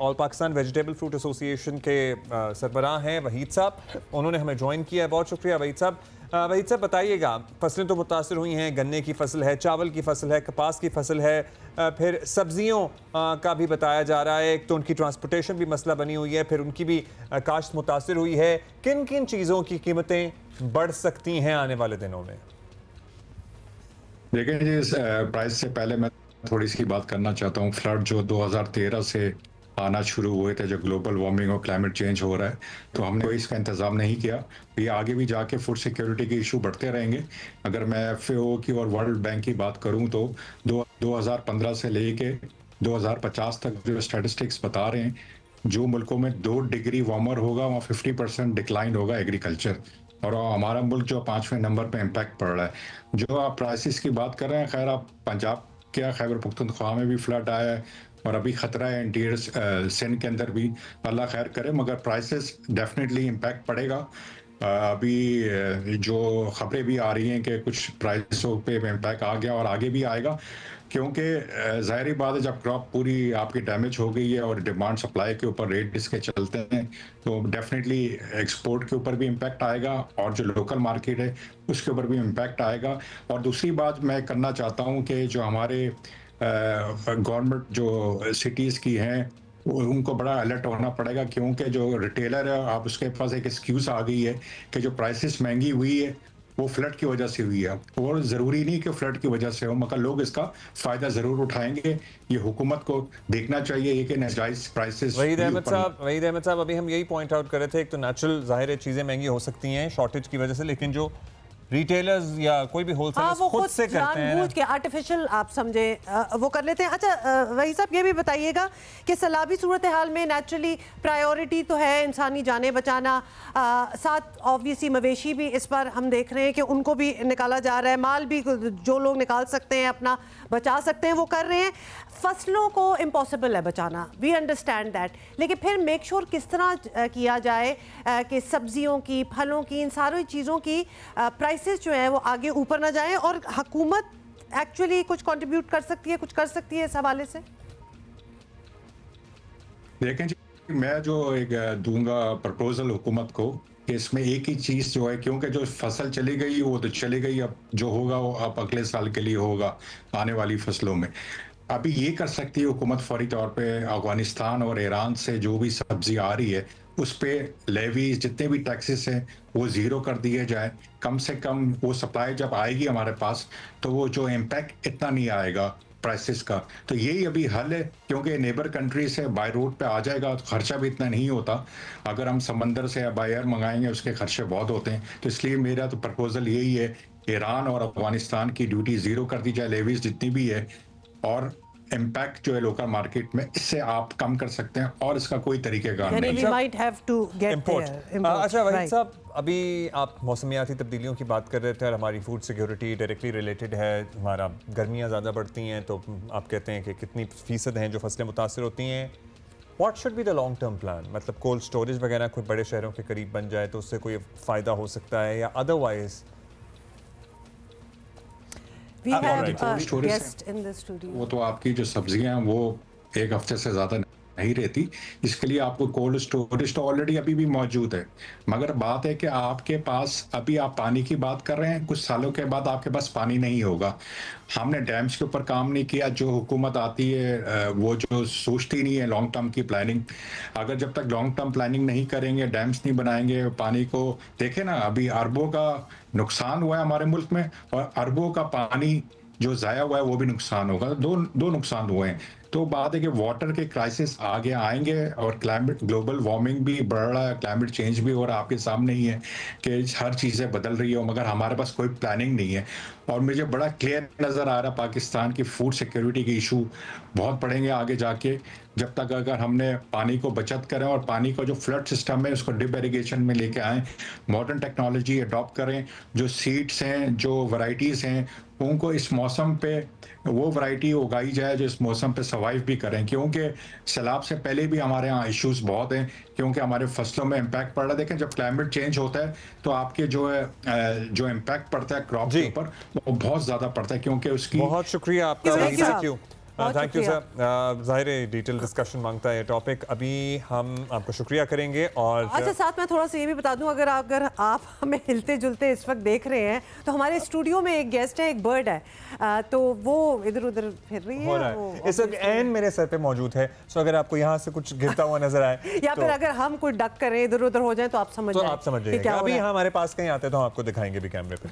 All Pakistan vegetable fruit association के सरबराह हैं वहीद साहब, उन्होंने हमें ज्वाइन किया है। बहुत शुक्रिया वहीद साहब। वहीद साहब बताइएगा, फसलें तो मुतासर हुई हैं, गन्ने की फसल है, चावल की फसल है, कपास की फसल है, फिर सब्जियों का भी बताया जा रहा है, एक तो उनकी ट्रांसपोर्टेशन भी मसला बनी हुई है, फिर उनकी भी काश्त मुतासर हुई है। किन किन चीज़ों की कीमतें बढ़ सकती हैं आने वाले दिनों में? देखिए जी, इस प्राइस से पहले मैं थोड़ी सी बात करना चाहता हूँ। फ्लड जो 2013 से आना शुरू हुए थे, जो ग्लोबल वार्मिंग और क्लाइमेट चेंज हो रहा है, तो हमने कोई इसका इंतज़ाम नहीं किया। ये आगे भी जाके फूड सिक्योरिटी के इशू बढ़ते रहेंगे। अगर मैं FAO की और वर्ल्ड बैंक की बात करूँ तो 2015 से लेके 2050 तक जो स्टैटिस्टिक्स बता रहे हैं, जो मुल्कों में 2 डिग्री वार्मर होगा वहाँ 50% डिक्लाइन होगा एग्रीकल्चर, और हमारा मुल्क जो 5वें नंबर पे इम्पैक्ट पड़ रहा है। जो आप प्राइसेस की बात कर रहे हैं, खैर आप पंजाब क्या खैबर पख्तूनख्वा में भी फ्लड आया है और अभी खतरा है इंटीरियर सिंध के अंदर भी, अल्लाह खैर करे, मगर प्राइसेस डेफिनेटली इम्पैक्ट पड़ेगा। अभी जो खबरें भी आ रही हैं कि कुछ प्राइसों पे इम्पैक्ट आ गया और आगे भी आएगा, क्योंकि ज़ाहिर बात है जब क्रॉप पूरी आपकी डैमेज हो गई है और डिमांड सप्लाई के ऊपर रेट इसके चलते हैं, तो डेफिनेटली एक्सपोर्ट के ऊपर भी इम्पैक्ट आएगा और जो लोकल मार्केट है उसके ऊपर भी इम्पैक्ट आएगा। और दूसरी बात मैं करना चाहता हूँ कि जो हमारे गवर्नमेंट जो सिटीज़ की हैं, उनको बड़ा अलर्ट होना पड़ेगा, क्योंकि जो रिटेलर है, आप उसके पास एक एक्सक्यूज़ आ गई है कि जो प्राइसेस महंगी हुई है वो फ्लड की वजह से हुई है, और ज़रूरी नहीं कि फ्लड की वजह से हो, मगर लोग इसका फ़ायदा ज़रूर उठाएंगे। ये हुकूमत को देखना चाहिए ये कि नाजायज़ प्राइसेस। वहीद अहमद साहब, अभी हम यही पॉइंट आउट कर रहे थे, एक तो नेचुरल ज़ाहिर है चीज़ें महंगी हो सकती हैं शॉर्टेज की वजह से, लेकिन जो रिटेलर्स या कोई भी होलसेलर्स वो खुद से करते हैं, जानबूझ के आर्टिफिशियल आप समझे वो कर लेते हैं। अच्छा वही साहब ये भी बताइएगा कि सैलाबी सूरत हाल में नेचुरली प्रायोरिटी तो है इंसानी जानें बचाना, साथ ऑब्वियसली मवेशी भी इस पर हम देख रहे हैं कि उनको भी निकाला जा रहा है, माल भी जो लोग निकाल सकते हैं अपना बचा सकते हैं वो कर रहे हैं। फसलों को इम्पॉसिबल है बचाना, वी अंडरस्टैंड दैट, लेकिन फिर मेक श्योर किस तरह किया जाए कि सब्जियों की, फलों की, इन सारी चीज़ों की प्राइसेस जो है वो आगे ऊपर ना जाएं, और हुकूमत एक्चुअली कुछ कंट्रीब्यूट कर सकती है, कुछ कर सकती है इस हवाले से। देखें जी, मैं जो एक दूंगा प्रपोजल हुकूमत को कि इसमें एक ही चीज़ जो है, क्योंकि जो फसल चली गई वो तो चली गई, अब जो होगा वो अब अगले साल के लिए होगा आने वाली फसलों में। अभी ये कर सकती है हुकूमत फौरी तौर पे अफगानिस्तान और ईरान से जो भी सब्जी आ रही है उस पे लेवीज जितने भी टैक्सेस हैं वो ज़ीरो कर दिए जाए। कम से कम वो सप्लाई जब आएगी हमारे पास तो वो जो इम्पैक्ट इतना नहीं आएगा प्राइसेस का। तो यही अभी हल है, क्योंकि नेबर कंट्री से बाय रोड पे आ जाएगा तो खर्चा भी इतना नहीं होता। अगर हम समंदर से या बाय एयर मंगाएंगे उसके खर्चे बहुत होते हैं। तो इसलिए मेरा तो प्रपोजल यही है, ईरान और अफगानिस्तान की ड्यूटी ज़ीरो कर दी जाए, लेवीज जितनी भी है, और इम्पैक्ट जो है लोकल मार्केट में इससे आप कम कर सकते हैं, और इसका कोई तरीकेकार नहीं। अच्छा वहीद साहब, अभी आप मौसमियाती तब्दीलियों की बात कर रहे थे और हमारी फूड सिक्योरिटी डायरेक्टली रिलेटेड है। हमारा गर्मियाँ ज़्यादा बढ़ती हैं तो आप कहते हैं कि कितनी फ़ीसद हैं जो फसलें मुतासर होती हैं। What should be the long term plan? मतलब कोल्ड स्टोरेज वगैरह कोई बड़े शहरों के करीब बन जाए तो उससे कोई फ़ायदा हो सकता है, या अदरवाइज वो तो आपकी जो सब्जियां वो एक हफ्ते से ज़्यादा नहीं रहती, इसके लिए आपको कोल्ड स्टोरेज तो ऑलरेडी अभी भी मौजूद है। मगर बात है कि आपके पास, अभी आप पानी की बात कर रहे हैं, कुछ सालों के बाद आपके पास पानी नहीं होगा। हमने डैम्स के ऊपर काम नहीं किया। जो हुकूमत आती है वो जो सोचती नहीं है लॉन्ग टर्म की प्लानिंग। अगर जब तक लॉन्ग टर्म प्लानिंग नहीं करेंगे, डैम्स नहीं बनाएंगे, पानी को देखें ना, अभी अरबों का नुकसान हुआ है हमारे मुल्क में, और अरबों का पानी जो ज़ाया हुआ है वो भी नुकसान होगा। दो नुकसान हुए हैं। तो बात है कि वाटर के क्राइसिस आगे आएंगे, और क्लाइमेट, ग्लोबल वार्मिंग भी बढ़ रहा है, क्लाइमेट चेंज भी हो रहा है, आपके सामने ही है कि हर चीज़ें बदल रही हो, मगर हमारे पास कोई प्लानिंग नहीं है। और मुझे बड़ा क्लियर नज़र आ रहा है पाकिस्तान की फूड सिक्योरिटी के इशू बहुत बढ़ेंगे आगे जाके, जब तक अगर हमने पानी को बचत करें और पानी का जो फ्लड सिस्टम है उसको डिप इरिगेशन में लेके आएँ, मॉडर्न टेक्नोलॉजी अडॉप्ट करें, जो सीड्स हैं, जो वैरायटीज़ हैं, उनको इस मौसम पे वो वैरायटी उगाई जाए जो इस मौसम पे सर्वाइव भी करें, क्योंकि सैलाब से पहले भी हमारे यहाँ इश्यूज बहुत हैं, क्योंकि हमारे फसलों में इम्पैक्ट पड़ रहा है। देखें, जब क्लाइमेट चेंज होता है तो आपके जो है जो इम्पैक्ट पड़ता है क्रॉप के ऊपर वो बहुत ज़्यादा पड़ता है, क्योंकि उसकी। बहुत शुक्रिया आपका। Thank you sir. ज़ाहिर है डिटेल डिस्कशन मांगता है टॉपिक, अभी हम आपको शुक्रिया करेंगे। और अच्छा, साथ में थोड़ा सा ये भी बता दूं, अगर आप हमें हिलते जुलते इस वक्त देख रहे हैं तो हमारे स्टूडियो में एक गेस्ट है, एक बर्ड है, तो वो इधर उधर फिर रही है, इस वक्त एन मेरे सर पे मौजूद है। सो अगर आपको यहाँ से कुछ गिरता हुआ नजर आए या फिर अगर हम कोई डक करें, इधर उधर हो जाए, तो आप समझ जाइए अभी हमारे पास कहीं आते तो हम आपको दिखाएंगे भी कैमरे पे।